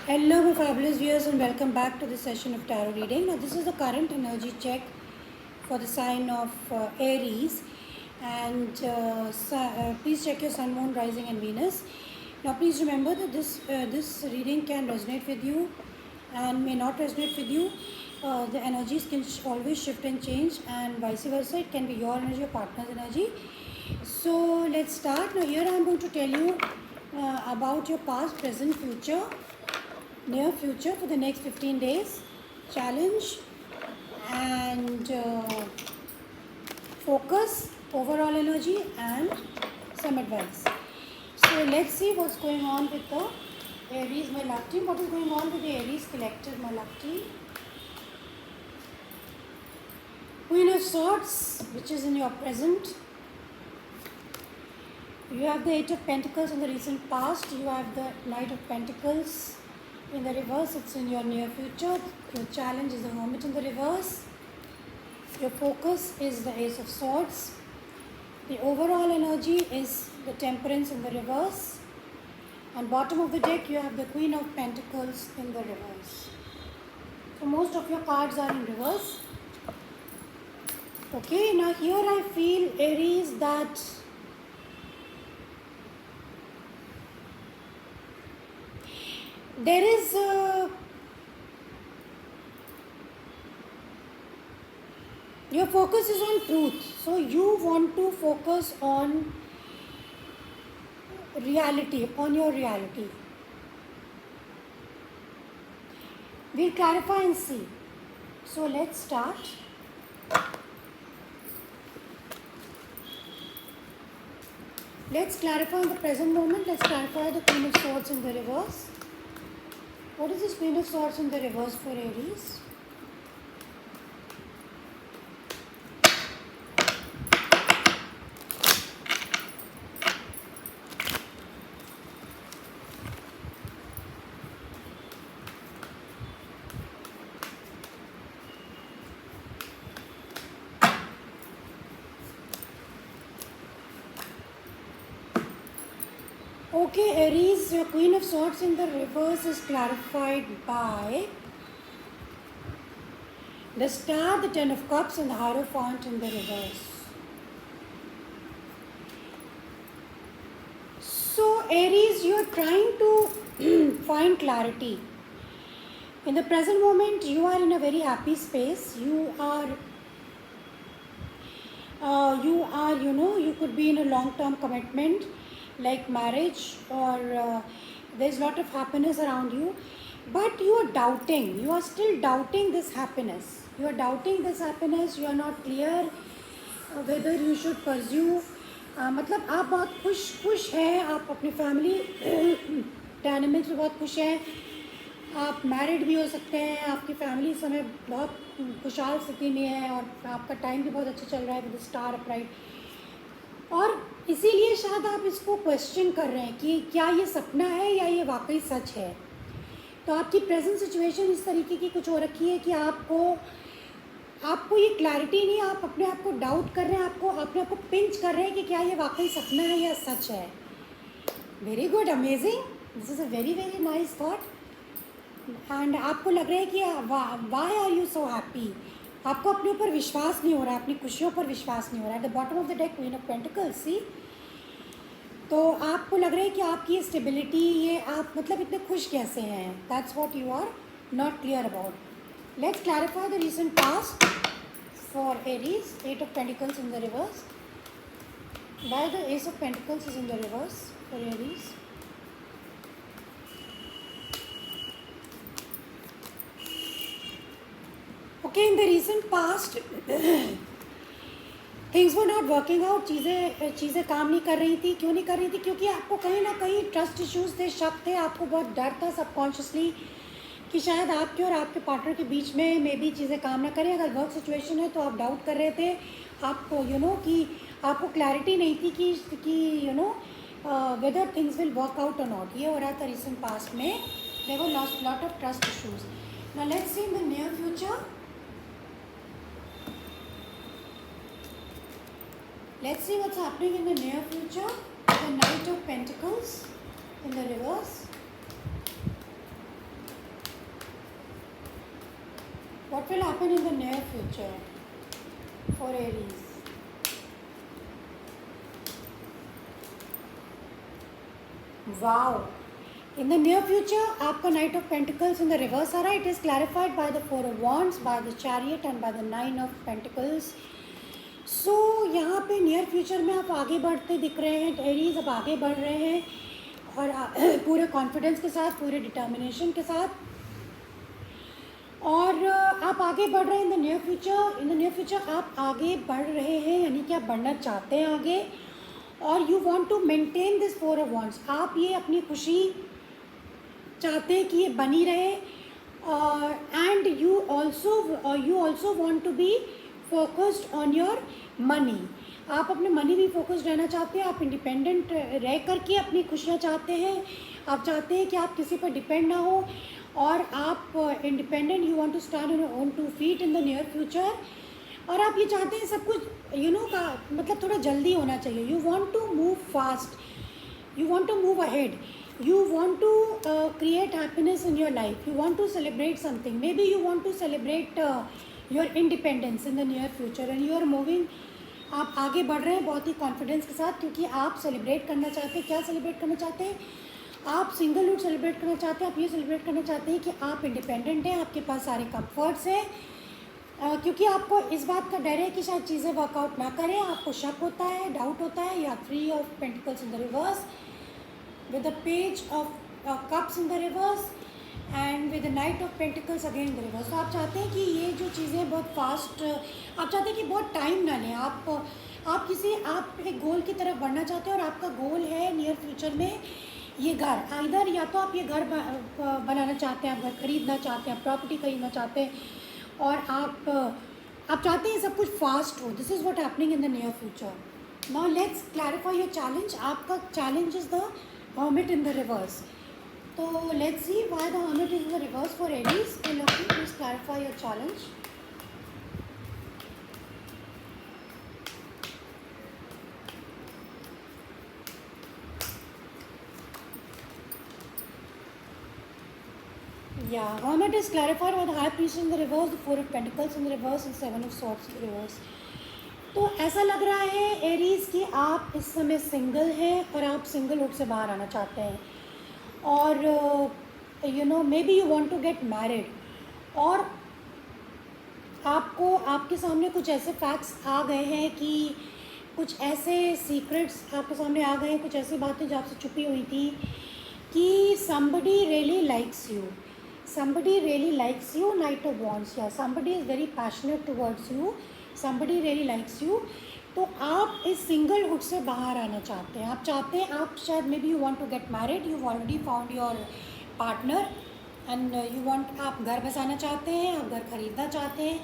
Hello, my fabulous viewers, and welcome back to the session of tarot reading. Now, this is the current energy check for the sign of Aries, and please check your Sun, Moon, Rising, and Venus. Now, please remember that this reading can resonate with you, and may not resonate with you. The energies can always shift and change, and vice versa. It can be your energy or partner's energy. So, let's start. Now, here I am going to tell you about your past, present, future, near future for the next 15 days, challenge and focus, overall energy, and some advice. So let's see what's going on with the Aries, my love team. What is going on with the Aries collective, my love team? Queen of Swords, which is in your present. You have the Eight of Pentacles in the recent past. You have the Knight of Pentacles in the reverse. It's in your near future. Your challenge is the Hermit in the reverse. Your focus is the Ace of Swords. The overall energy is the Temperance in the reverse. And bottom of the deck, you have the Queen of Pentacles in the reverse. So most of your cards are in reverse. Okay, now here I feel, Aries, that there is your focus is on truth. So you want to focus on reality, on your reality. We'll clarify and see. So let's start. Let's clarify in the present moment. Let's clarify the Queen of Swords in the reverse. What is this Queen of Swords in the reverse for Aries? Okay, Aries, your Queen of Swords in the reverse is clarified by the Star, the Ten of Cups, and the Hierophant in the reverse. So, Aries, you are trying to find clarity. In the present moment, you are in a very happy space. You could be in a long-term commitment like marriage, or there's a lot of happiness around you, but you are doubting. You are still doubting this happiness. You are doubting this happiness. You are not clear whether you should pursue. मतलब आप बहुत खुश हैं, आप अपनी family dynamics में बहुत खुश हैं, आप मैरिड भी हो सकते हैं, आपकी फैमिली इस समय बहुत खुशहाल स्थिति में है और आपका टाइम भी बहुत अच्छा चल रहा है विद स्टार अपराइट, और इसीलिए शायद आप इसको क्वेश्चन कर रहे हैं कि क्या ये सपना है या ये वाकई सच है. तो आपकी प्रेजेंट सिचुएशन इस तरीके की कुछ हो रखी है कि आपको ये क्लैरिटी नहीं, आप अपने आप को डाउट कर रहे हैं, आपको अपने आप को पिंच कर रहे हैं कि क्या ये वाकई सपना है या सच है. Very good, amazing, this is a very very nice thought. And आपको लग रहा है कि why are you so happy. आपको अपने ऊपर विश्वास नहीं हो रहा है, अपनी खुशियों पर विश्वास नहीं हो रहा है. The bottom of the deck, queen of pentacles, see. तो आपको लग रहा है कि आपकी स्टेबिलिटी, ये आप मतलब इतने खुश कैसे हैं. That's what you are not clear about. Let's clarify the recent past for Aries. Eight of pentacles in the reverse. Why the ace of pentacles is in the reverse for Aries? Okay, in the recent past, things were not working out. चीज़ें काम नहीं कर रही थी. क्यों नहीं कर रही थी? क्योंकि आपको कहीं ना कहीं ट्रस्ट इश्यूज थे, शक थे, आपको बहुत डर था सबकॉन्शियसली कि शायद आपके और आपके पार्टनर के बीच में मे बी चीज़ें काम ना करें. अगर वर्क सिचुएशन है तो आप डाउट कर रहे थे. आपको कि आपको क्लैरिटी नहीं थी कि whether things will work out और नॉट. ये हो रहा था रिसेंट पास्ट में. There were lot of trust issues. Now let's see in the near future. Let's see what's happening in the near future. The Knight of Pentacles in the reverse. What will happen in the near future for Aries? Wow. In the near future, आपका Knight of Pentacles in the reverse आ रहा है. It is clarified by the Four of Wands, by the Chariot and by the Nine of Pentacles. So यहाँ पे near future में आप आगे बढ़ते दिख रहे हैं. एरीज अब आगे बढ़ रहे हैं और पूरे कॉन्फिडेंस के साथ, पूरे डिटर्मिनेशन के साथ, और आप आगे बढ़ रहे हैं इन the near future. In the near future आप आगे बढ़ रहे हैं, यानी कि आप बढ़ना चाहते हैं आगे, और you want to maintain this four of wands. आप ये अपनी खुशी चाहते हैं कि ये बनी रहे, and you also want to be focused on your money. आप अपने मनी भी फोकस्ड रहना चाहते हैं. आप इंडिपेंडेंट रह करके अपनी खुशियाँ चाहते हैं. आप चाहते हैं कि आप किसी पर डिपेंड ना हो, और आप independent, you want to stand on your own 2 feet in the near future. और आप ये चाहते हैं सब कुछ का मतलब थोड़ा जल्दी होना चाहिए. You want to move fast, you want to move ahead, you want to create happiness in your life, you want to celebrate something, maybe you want to celebrate your independence in the near future, and you are moving. आप आगे बढ़ रहे हैं बहुत ही confidence के साथ, क्योंकि आप सेलिब्रेट करना चाहते हैं. क्या सेलिब्रेट करना चाहते हैं? आप सिंगलहुड सेलिब्रेट करना चाहते हैं. आप ये सेलिब्रेट करना चाहते हैं कि आप इंडिपेंडेंट हैं, आपके पास सारे कंफर्ट्स हैं, क्योंकि आपको इस बात का डर है कि शायद चीज़ें वर्कआउट ना करें. आपको शक होता है, डाउट होता है. या 3 of Pentacles in the reverse, with the Page of Cups in the reverse, and with the Knight of Pentacles again in the reverse. तो आप चाहते हैं कि ये जो चीज़ें बहुत फास्ट, आप चाहते हैं कि बहुत टाइम ना लें. आप एक गोल की तरफ बढ़ना चाहते हैं, और आपका गोल है नियर फ्यूचर में ये घर. इधर या तो आप ये घर बनाना चाहते हैं, आप घर खरीदना चाहते हैं, प्रॉपर्टी खरीदना चाहते हैं, और आप चाहते हैं सब कुछ फास्ट हो. This is what happening in the near future. Now let's clarify your challenge. आपका challenge is the Hermit in the reverse. So let's see why the Hermit is in the reverse for Aries. Hey Lucky, please clarify your challenge. Yeah, Hermit is clarified by the High Priest in the reverse, the Four of Pentacles in the reverse, and Seven of Swords in the reverse. तो ऐसा लग रहा है Aries कि आप इस समय single हैं, और आप सिंगलहुड से बाहर आना चाहते हैं, और maybe you want to get married, और आपको आपके सामने कुछ ऐसे फैक्ट्स आ गए हैं कि कुछ ऐसे सीक्रेट्स आपके सामने आ गए हैं, कुछ ऐसी बातें जो आपसे छुपी हुई थी, कि somebody really likes you, somebody really likes you. Knight of Wands, yeah, somebody is very passionate towards you, somebody really likes you. तो आप इस सिंगलहुड से बाहर आना चाहते हैं. आप चाहते हैं, आप शायद maybe you want to get married, you already found your partner, and you want, आप घर बसाना चाहते हैं, आप घर खरीदना चाहते हैं,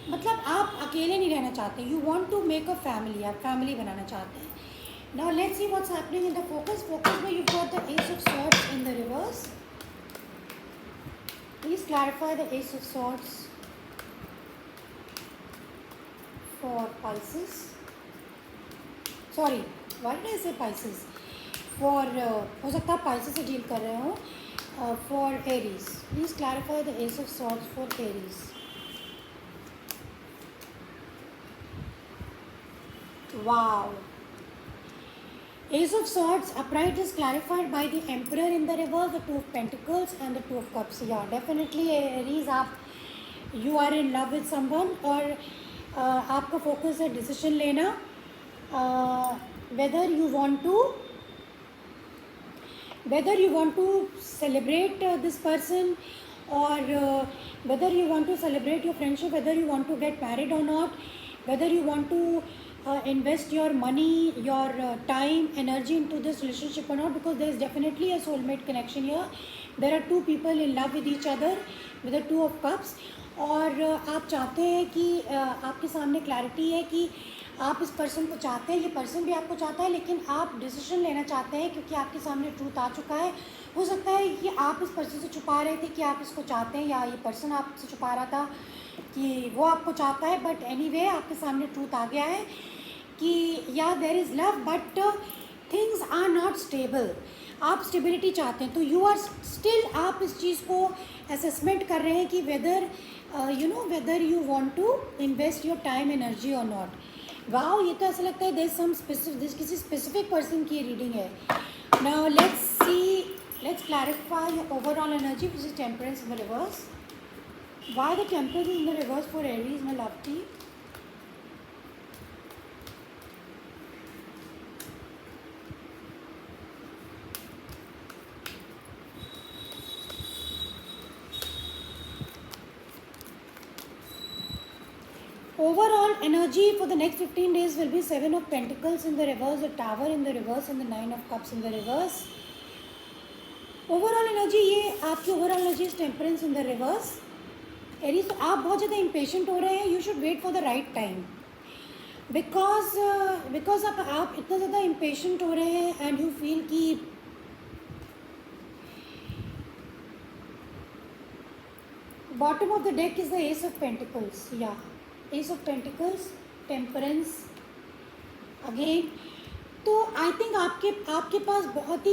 मतलब आप अकेले नहीं रहना चाहते. You want to make a family, आप फैमिली बनाना चाहते हैं. Now let's see what's happening in the focus. Focus में you got the ace of swords in the reverse. Please clarify the ace of swords for Pisces. Sorry, why did I say Pisces? For हो सकता है Pisces से deal कर रहे हो. For Aries, please clarify the Ace of Swords for Aries. Wow. Ace of Swords upright is clarified by the Emperor in the reverse, the Two of Pentacles and the Two of Cups. Yeah, definitely Aries, you are in love with someone, और आपका focus है decision लेना, whether you want to celebrate this person, और whether you want to celebrate your friendship, whether you want to get married और not, whether you want to invest your money, your time, energy into this relationship or not, because there is definitely a soulmate connection here. There are two people in love with each other with the Two of Cups. और आप चाहते हैं कि आपके सामने clarity है कि आप इस पर्सन को चाहते हैं, ये पर्सन भी आपको चाहता है, लेकिन आप डिसीजन लेना चाहते हैं क्योंकि आपके सामने ट्रूथ आ चुका है. हो सकता है कि आप इस पर्सन से छुपा रहे थे कि आप इसको चाहते हैं, या ये पर्सन आपसे छुपा रहा था कि वो आपको चाहता है, बट एनीवे आपके सामने ट्रूथ आ गया है कि या there is love but things are not stable. आप स्टेबिलिटी चाहते हैं, तो यू आर स्टिल, आप इस चीज़ को असेसमेंट कर रहे हैं कि whether whether you want to invest your time energy और नॉट। वाओ, ये तो ऐसा लगता है दिस सम स्पेसिफिक, किसी स्पेसिफिक पर्सन की रीडिंग है। Now let's see, let's clarify your overall energy which is temperance in the reverse. Why the temperance in the reverse for Aries my lovely? Overall energy for the next 15 days will be 7 of Pentacles in the reverse, the Tower in the reverse and the 9 of Cups in the reverse. Overall energy, ये आपकी overall energy is Temperance in the reverse. Aries, तो आप बहुत ज़्यादा impatient हो रहे हैं. You should wait for the right time. Because आप इतना ज़्यादा impatient हो रहे हैं and you feel कि bottom of the deck is the Ace of Pentacles. Yeah. Ace of Pentacles, Temperance again. तो आई थिंक आपके पास बहुत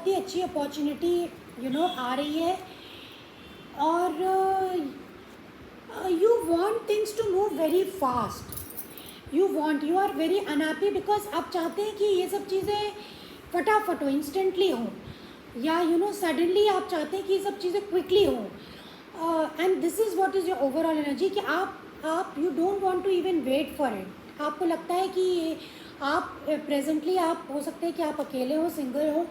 ही अच्छी अपॉर्चुनिटी आ रही है, और you want things to move very fast. You are very unhappy because आप चाहते हैं कि ये सब चीज़ें फटाफट हो, इंस्टेंटली हो, या सडनली आप चाहते हैं कि ये सब चीज़ें क्विकली हो। And this is what is your overall energy कि आप you don't want to even wait for it. आपको लगता है कि आप प्रेजेंटली, आप हो सकते हैं कि आप अकेले हो, सिंगल हो,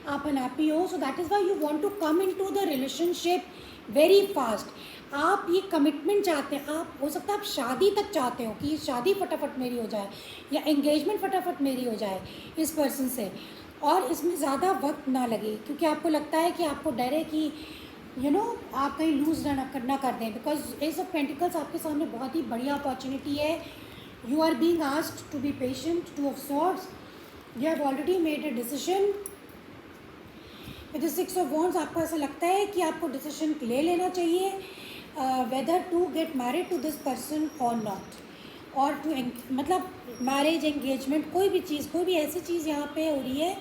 आप अनहैप्पी हो, so that is why you want to come in to the relationship very fast. आप ये कमिटमेंट चाहते हैं, आप हो सकता है आप शादी तक चाहते हो कि ये शादी फटाफट मेरी हो जाए, या एंगेजमेंट फटाफट मेरी हो जाए इस पर्सन से, और इसमें ज़्यादा वक्त ना लगे, क्योंकि आपको लगता है कि आपको डर है कि आप कहीं लूज ना कर दें। बिकॉज एस ऑफ पेंटिकल्स आपके सामने बहुत ही बढ़िया अपॉर्चुनिटी है। You are being asked to be patient, 2 of Swords, you have already made a decision. With the 6 of Wands आपको ऐसा लगता है कि आपको डिसीजन ले लेना चाहिए whether to get married to this person और नॉट, और टू मतलब मैरिज, एंगेजमेंट, कोई भी चीज़, कोई भी ऐसी चीज़ यहाँ पे हो रही है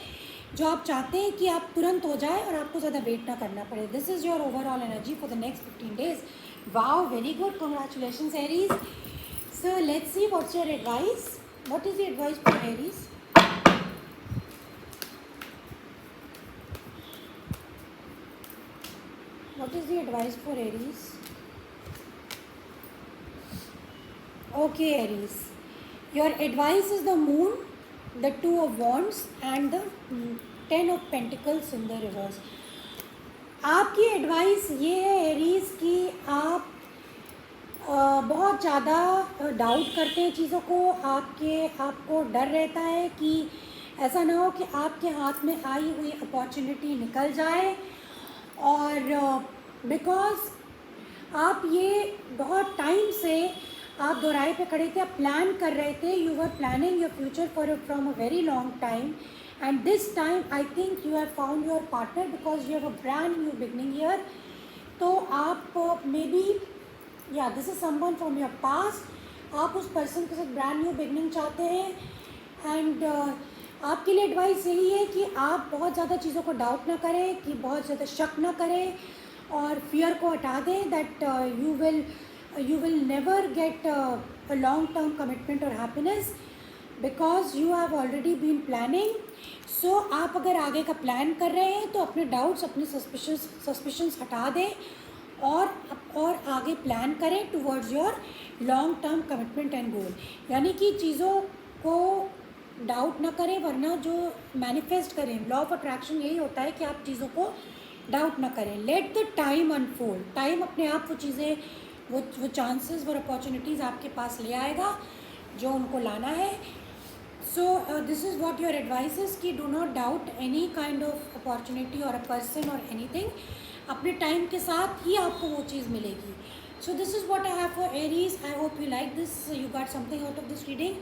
जो आप चाहते हैं कि आप तुरंत हो जाए और आपको ज़्यादा वेट ना करना पड़े। This is your overall energy for the next 15 days. Wow, very good, congratulations Aries. So let's see what's your advice. What is the advice for Aries? What is the advice for Aries? Okay Aries, your advice is the moon, the 2 of Wands and the 10 of Pentacles in the reverse. आपकी advice ये है Aries कि आप बहुत ज़्यादा doubt करते हैं चीज़ों को, आपको डर रहता है कि ऐसा ना हो कि आपके हाथ में आई हुई अपॉर्चुनिटी निकल जाए, और बिकॉज आप ये बहुत टाइम से आप दोराहे पे खड़े थे, आप प्लान कर रहे थे, you were planning your future from a very long time, and this time I think you have found your partner because you have a brand new beginning here. तो आप मे बी, या this is someone from your past, आप उस person के साथ brand new beginning चाहते हैं, and आपके लिए एडवाइस यही है कि आप बहुत ज़्यादा चीज़ों को डाउट ना करें, कि बहुत ज़्यादा शक ना करें, और फियर को हटा दें, that you will never get a long term commitment or happiness because you have already been planning. So आप अगर आगे का प्लान कर रहे हैं तो अपने डाउट्स, अपने सस्पिशंस हटा दें, और आगे प्लान करें towards your long term commitment and goal. यानी कि चीज़ों को डाउट ना करें, वरना जो मैनिफेस्ट करें, लॉ ऑफ अट्रैक्शन यही होता है कि आप चीज़ों को डाउट ना करें। Let the time unfold, time अपने आप वो चीज़ें, वो चांसेस, वो अपॉर्चुनिटीज़ आपके पास ले आएगा जो उनको लाना है। So this is what your advice is कि do not doubt any kind of opportunity और अ पर्सन और एनीथिंग, अपने टाइम के साथ ही आपको वो चीज़ मिलेगी। So this is what I have for Aries. I hope you like this, you got something out of this reading.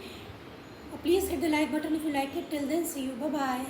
Please hit the like button if you like it. Till then, see you, bye bye.